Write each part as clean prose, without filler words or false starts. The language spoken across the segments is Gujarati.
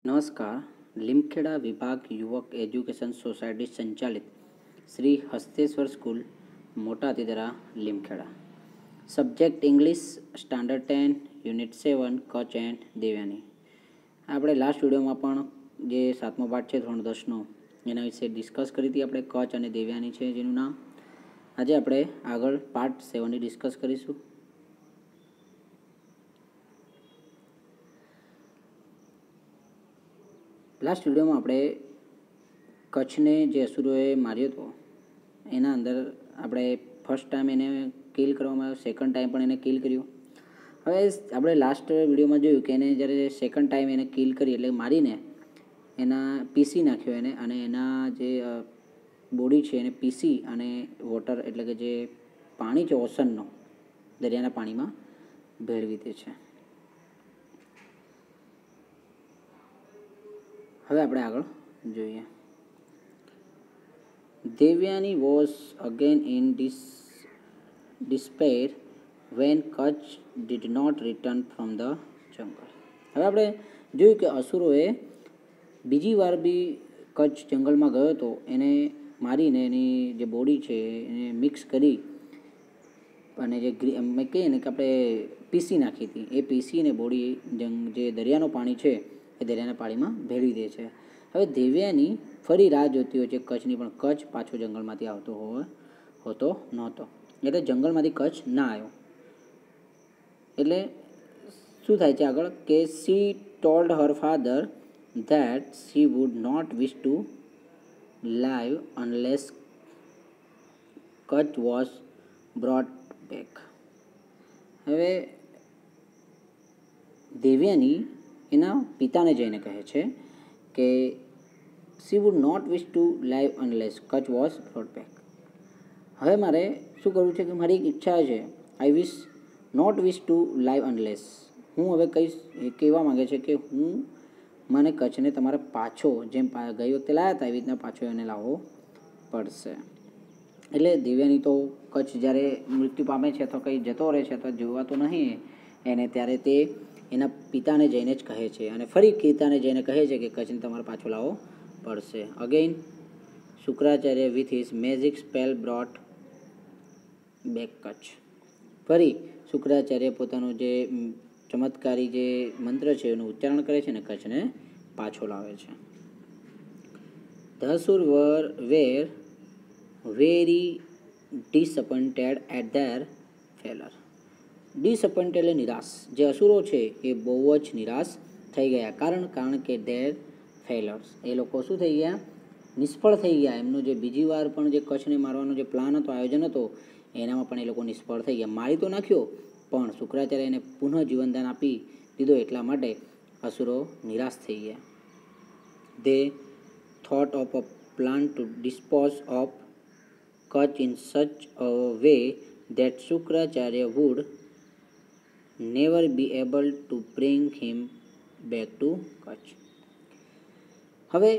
નમસ્કાર. લીમખેડા વિભાગ યુવક એજ્યુકેશન સોસાયટી સંચાલિત Shri Hasteshwar school Mota Tidra Limkheda. Subject English standard 10 unit 7 Kach and Devyani. આપણે લાસ્ટ વિડીયોમાં પણ જે 7મો પાઠ છે ધોરણ 10નો એના વિશે ડિસ્કસ કરી હતી. આપણે કચ્છ અને દેવ્યાની છે જેનું નામ. આજે આપણે આગળ પાર્ટ 7ની ડિસ્કસ કરીશું. લાસ્ટ વિડીયોમાં આપણે કચ્છને જે અસુરોએ માર્યો હતો એના અંદર આપણે ફર્સ્ટ ટાઈમ એને કિલ કરવામાં આવ્યો, સેકન્ડ ટાઈમ પણ એને કિલ કર્યું. હવે આપણે લાસ્ટ વિડીયોમાં જોયું કે એને જ્યારે સેકન્ડ ટાઈમ એને કિલ કરી એટલે મારીને એના પીસી નાખ્યો એને, અને એના જે બોડી છે એને પીસી અને વોટર એટલે કે જે પાણી છે ઓશનનો, દરિયાના પાણીમાં ભેળવી દે છે. હવે આપણે આગળ જોઈએ. Devyani was again in despair when Kach did not return from the jungle. હવે આપણે જોયું કે અસુરોએ બીજી વાર બી કચ્છ જંગલમાં ગયો હતો, એને મારીને એની જે બોડી છે એને મિક્સ કરી અને જે મેં કહીએ ને કે આપણે પીસી નાખી હતી, એ પીસીને બોડી જે દરિયાનું પાણી છે એ દરિયાના પાણીમાં ભેળવી દે છે. હવે દેવ્યાની ફરી રાહ જોતી હોય છે કચ્છની, પણ કચ્છ પાછો જંગલમાંથી હોતો નહોતો. એટલે જંગલમાંથી કચ્છ ના આવ્યો. એટલે શું થાય છે આગળ કે she told her father that she would not wish to live unless Kach was brought back. હવે દેવ્યાની એના પિતાને જઈને કહે છે કે she would not wish to live unless Kach was brought back. હવે મારે શું કરવું છે કે મારી એક ઈચ્છા છે, I wish not wish to live unless. હું હવે કહેવા માગે છે કે મને કચ્છને તમારે પાછો, જેમ ગઈ વખતે લાવ્યા હતા એવી રીતના પાછો એને લાવવો પડશે. એટલે દેવ્યાની તો કચ્છ જ્યારે મૃત્યુ પામે છે અથવા કંઈ જતો રહે છે અથવા જોવાતો નહીં એને, ત્યારે તે એના પિતાને જઈને જ કહે છે, અને ફરી પિતાને જઈને કહે છે કે કચ્છને તમારે પાછો લાવવો પડશે. Again Shukracharya with his magic spell brought back Kutch. ફરી શુક્રાચાર્ય પોતાનું જે ચમત્કારી જે મંત્ર છે એનું ઉચ્ચારણ કરે છે અને કચ્છને પાછો લાવે છે. The Asur were very disappointed at their failure. Disappointed એટલે નિરાશ. જે અસુરો છે એ બહુ જ નિરાશ થઈ ગયા. કારણ કે ધેર ફેલર્સ, એ લોકો શું થઈ ગયા? નિષ્ફળ થઈ ગયા. એમનું જે બીજી વાર પણ જે કચ્છને મારવાનો જે પ્લાન હતો, આયોજન હતો, એનામાં પણ એ લોકો નિષ્ફળ થઈ ગયા. મારી તો નાખ્યો, પણ શુક્રાચાર્ય એને પુનઃ જીવનદાન આપી દીધો, એટલા માટે અસુરો નિરાશ થઈ ગયા. They thought of a plan to dispose of Kutch in such a way that Shukracharya would never be able to bring him back to Kutch. હવે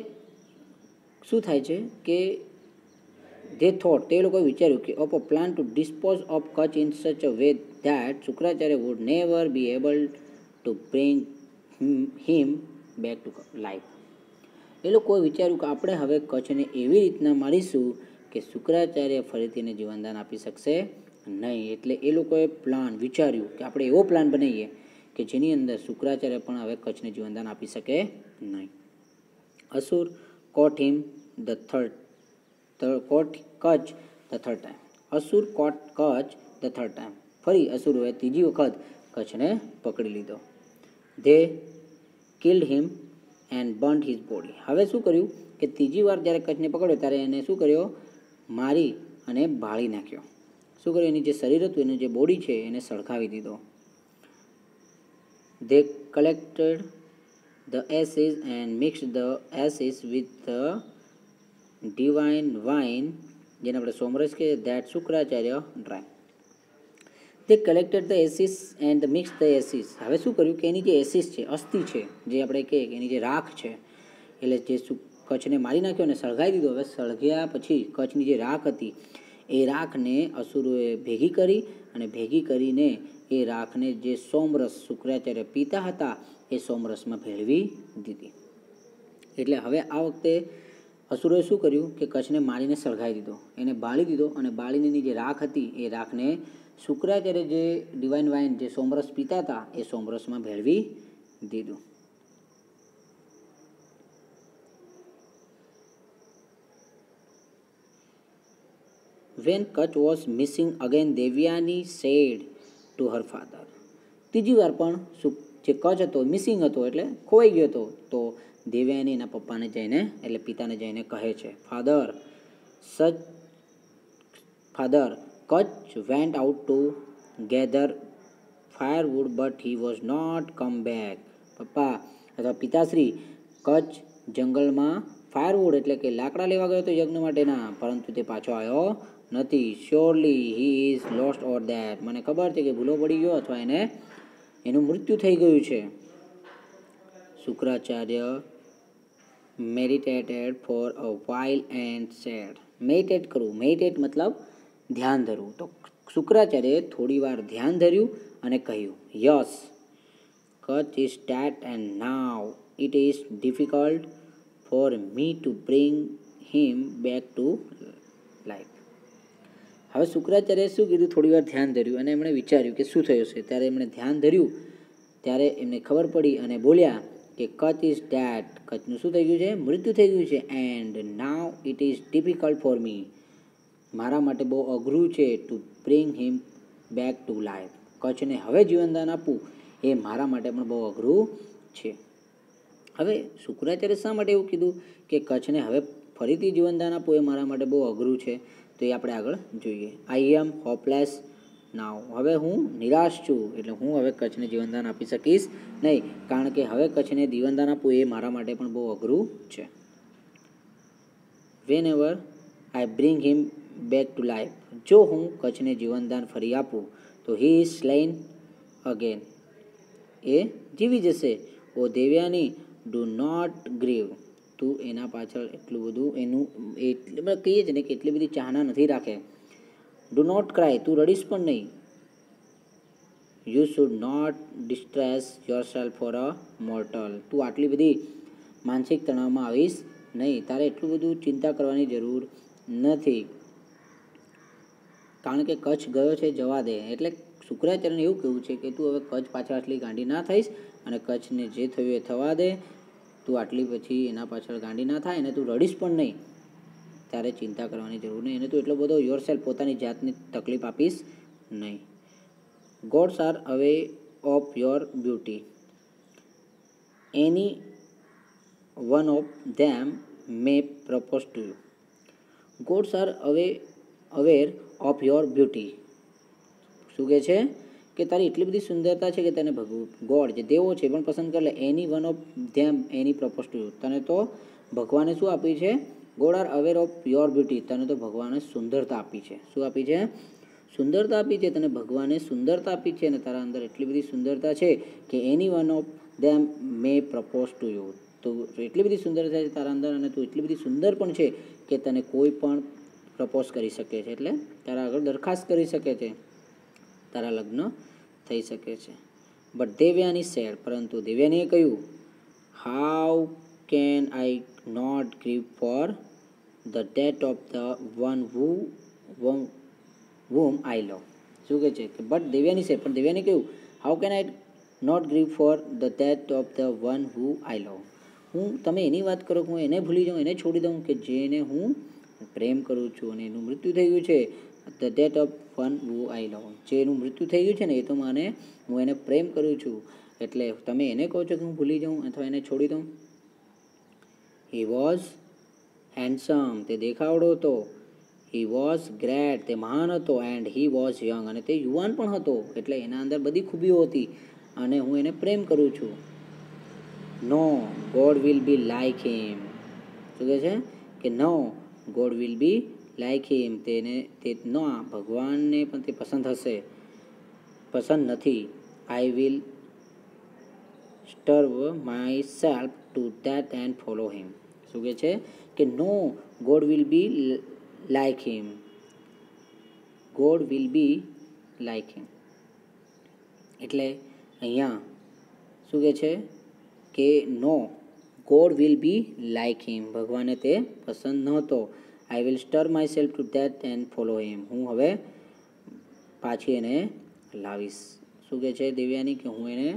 શું થાય છે કે they thought, તે લોકોએ વિચાર્યું કે of a plan to dispose of Kutch in such a way that Shukracharya would never be able to bring him back to life. એ લોકોએ વિચાર્યું કે આપણે હવે કચ્છને એવી રીતના મારીશું કે શુક્રાચાર્ય ફરીથી એને જીવનદાન આપી શકશે નહીં. એટલે એ લોકોએ વિચાર્યું કે આપણે એવો પ્લાન બનાવીએ કે જેની અંદર શુક્રાચાર્ય પણ હવે કચ્છને જીવનદાન આપી શકે નહીં. Asur caught Kach the third time. Asur caught Kach the third time. ફરી અસુરોએ ત્રીજી વખત કચ્છને પકડી લીધો. They killed him and burnt his body. હવે શું કર્યું કે ત્રીજી વાર જ્યારે કચ્છને પકડ્યો ત્યારે એને શું કર્યો? મારી અને બાળી નાખ્યો. શું કર્યું? એની જે શરીર હતું, એની જે બોડી છે એને સળગાવી દીધો. They collected the ashes and mixed the ashes with the divine wine, જેને આપણે સોમરસ કહીએ, that Shukracharya drank. They collected the ashes and mixed the ashes. હવે શું કર્યું કે એની જે એસિસ છે, અસ્થિ છે, જે આપણે કહીએ કે એની જે રાખ છે, એટલે જે કચ્છને મારી નાખ્યો અને સળગાવી દીધો. હવે સળગ્યા પછી કચ્છની જે રાખ હતી એ રાખને અસુરોએ ભેગી કરી, અને ભેગી કરીને એ રાખને જે સોમરસ શુક્રાચાર્ય પીતા હતા એ સોમરસમાં ભેળવી દીધી. એટલે હવે આ વખતે અસુરોએ શું કર્યું કે કચ્છને મારીને સળગાવી દીધો, એને બાળી દીધો અને બાળીની જે રાખ હતી એ રાખને શુક્રાચાર્ય જે ડિવાઇન વાઇન જે સોમરસ પીતા હતા એ સોમરસમાં ભેળવી દીધું. When Kach was missing again, Devyani said to her father. ત્રીજી વાર પણ જે કચ્છ હતો મિસિંગ હતો એટલે ખોવાઈ ગયો હતો, તો દેવ્યાની એના પપ્પાને જઈને એટલે પિતાને જઈને કહે છે, father Kach went out to gather firewood but he was not come back. પપ્પા અથવા પિતાશ્રી, કચ્છ જંગલમાં ફાયરવુડ એટલે કે લાકડા લેવા ગયો હતો યજ્ઞ માટેના, પરંતુ તે પાછો આવ્યો નથી. Surely he is lost or that. મને ખબર છે કે ભૂલો પડી ગયો અથવા એનું મૃત્યુ થઈ ગયું છે. Shukracharya meditated for a while and said. Meditate કરવું, મેડિટેટ મતલબ ધ્યાન ધરવું. તો શુક્રાચાર્યએ થોડી વાર ધ્યાન ધર્યું અને કહ્યું, yes, Kutch is dead and now it is difficult for me to bring him back to life. હવે શુક્રાચાર્યએ શું કીધું? થોડી વાર ધ્યાન ધર્યું અને એમણે વિચાર્યું કે શું થયું છે. ત્યારે એમણે ધ્યાન ધર્યું, ત્યારે એમને ખબર પડી અને બોલ્યા કે કચ્છ ઇઝ ડેડ. કચ્છનું શું થઈ ગયું છે? મૃત્યુ થઈ ગયું છે. And now it is difficult for me. મારા માટે બહુ અઘરું છે to bring him back to life. કચ્છને હવે જીવનદાન આપવું એ મારા માટે પણ બહુ અઘરું છે. હવે શુક્રાચાર્ય શા માટે એવું કીધું કે કચ્છને હવે ફરીથી જીવનદાન આપવું એ મારા માટે બહુ અઘરું છે? તો એ આપણે આગળ જોઈએ. આઈ એમ હોપલેસ નાવ. હવે હું નિરાશ છું, એટલે હું હવે કચ્છને જીવનદાન આપી શકીશ નહીં, કારણ કે હવે કચ્છને જીવનદાન આપવું એ મારા માટે પણ બહુ અઘરું છે. Whenever I bring him back to life. જો હું કચ્છને જીવનદાન ફરી આપું તો હી ઇઝ સ્લેઇન અગેન. એ જીવી જશે. ઓ દેવ્યાની, ડુ નોટ ગ્રીવ. તું એના પાછળ એટલું બધું એનું એટલે કહીએ છે ને કે એટલી બધી ચાહના નથી રાખે. Do not cry. તું રડીશ પણ નહીં. You should not distress yourself for a mortal. તું આટલી બધી માનસિક તણાવમાં આવીશ નહીં. તારે એટલું બધું ચિંતા કરવાની જરૂર નથી, કારણ કે કચ્છ ગયો છે, જવા દે. એટલે શુક્રાચાર્યને એવું કહેવું છે કે તું હવે કચ્છ પાછળ આટલી ગાંડી ના થઈશ અને કચ્છને જે થયું એ થવા દે. તું આટલી પછી એના પાછળ ગાંડી ના થાય અને તું રડીશ પણ નહીં. તારે ચિંતા કરવાની જરૂર નહીં. એને તું એટલો બધો યોરસેલ્ફ પોતાની જાતને તકલીફ આપીશ નહીં. Gods are aware of your beauty. Any one of them may propose to you. Gods are aware of your beauty. શું કહે છે કે તારી એટલી બધી સુંદરતા છે કે તને ગોડ જે દેવો છે પણ પસંદ કરી લે. Any one of them any propose to you. તને તો ભગવાને શું આપી છે? God are aware of your beauty. તને તો ભગવાને સુંદરતા આપી છે. શું આપી છે? સુંદરતા આપી છે. તને ભગવાને સુંદરતા આપી છે અને તારા અંદર એટલી બધી સુંદરતા છે કે any one of them may propose to you. તો એટલી બધી સુંદરતા છે તારા અંદર અને તું એટલી બધી સુંદર પણ છે કે તને કોઈ પણ પ્રપોઝ કરી શકે છે, એટલે તારા આગળ દરખાસ્ત કરી શકે છે, તારા લગ્ન થઈ શકે છે. But Devyani said. પરંતુ દેવ્યાનીએ કહ્યું, how can I not grieve for the death of the one whom I love. શું કહે છે કે બટ દેવ્યાની સેડ. પણ દેવ્યાને કહ્યું, how can I not grieve for the death of the one who I love. તમે એની વાત કરો કે હું એને ભૂલી જાઉં, એને છોડી દઉં કે જેને હું પ્રેમ કરું છું અને એનું મૃત્યુ થઈ ગયું છે. The death of one who I લવ. જે એનું મૃત્યુ થઈ ગયું છે ને એ તો હું એને પ્રેમ કરું છું, એટલે તમે એને કહો છો કે હું ભૂલી જાઉં અથવા એને છોડી દઉં. He was handsome. તે દેખાવડો હતો. He was great. તે મહાન હતો. And he was young. અને તે યુવાન પણ હતો, એટલે એના અંદર બધી ખૂબીઓ હતી અને હું એને પ્રેમ કરું છું. No God will be like him. શું કહે છે કે no God will be like him. ભગવાનને પણ તે પસંદ નથી. I will starve myself to that and follow him. શું કહે છે કે no God will be like him. God will be like him એટલે અહીંયા શું કહે છે કે no God will be like him, ભગવાનને તે પસંદ નહોતો. I will starve myself to that and follow him, હું હવે પાછી એને લાવીશ. શું કહે છે દેવયાની કે હું એને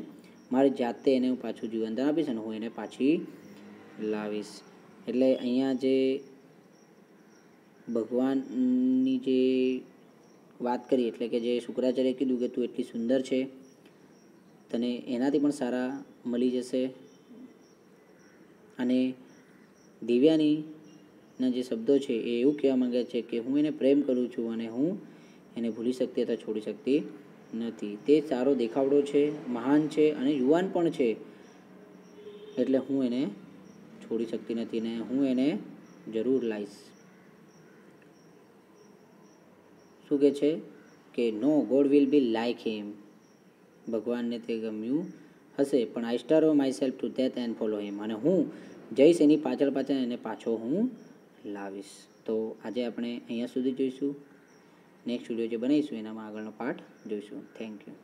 મારી જાતે એને હું પાછું જીવનદાન આપીશ અને હું એને પાછી લાવીશ. એટલે અહીંયા જે ભગવાનની જે વાત કરી, એટલે કે જે શુક્રાચાર્ય કીધું કે તું એટલી સુંદર છે, તને એનાથી પણ સારા મળી જશે. અને દિવ્યાનીના જે શબ્દો છે એ એવું કહેવા માંગે છે કે હું એને પ્રેમ કરું છું અને હું એને ભૂલી શકતી અથવા છોડી શકતી નથી. તે સારો દેખાવડો છે, મહાન છે અને યુવાન પણ છે, એટલે હું એને છોડી શકતી નથી ને હું એને જરૂર લાવીશ. શું કહે છે કે no God will be like him, ભગવાનને તે ગમ્યું હશે, પણ I starve myself to that and follow him, અને હું જઈશ એની પાછળ પાછળ એને પાછો હું લાવીશ. તો આજે આપણે અહીંયા સુધી જોઈશું. નેક્સ્ટ વિડીયો જે બનાવીશું એનામાં આગળનો પાર્ટ જોઈશું. Thank you.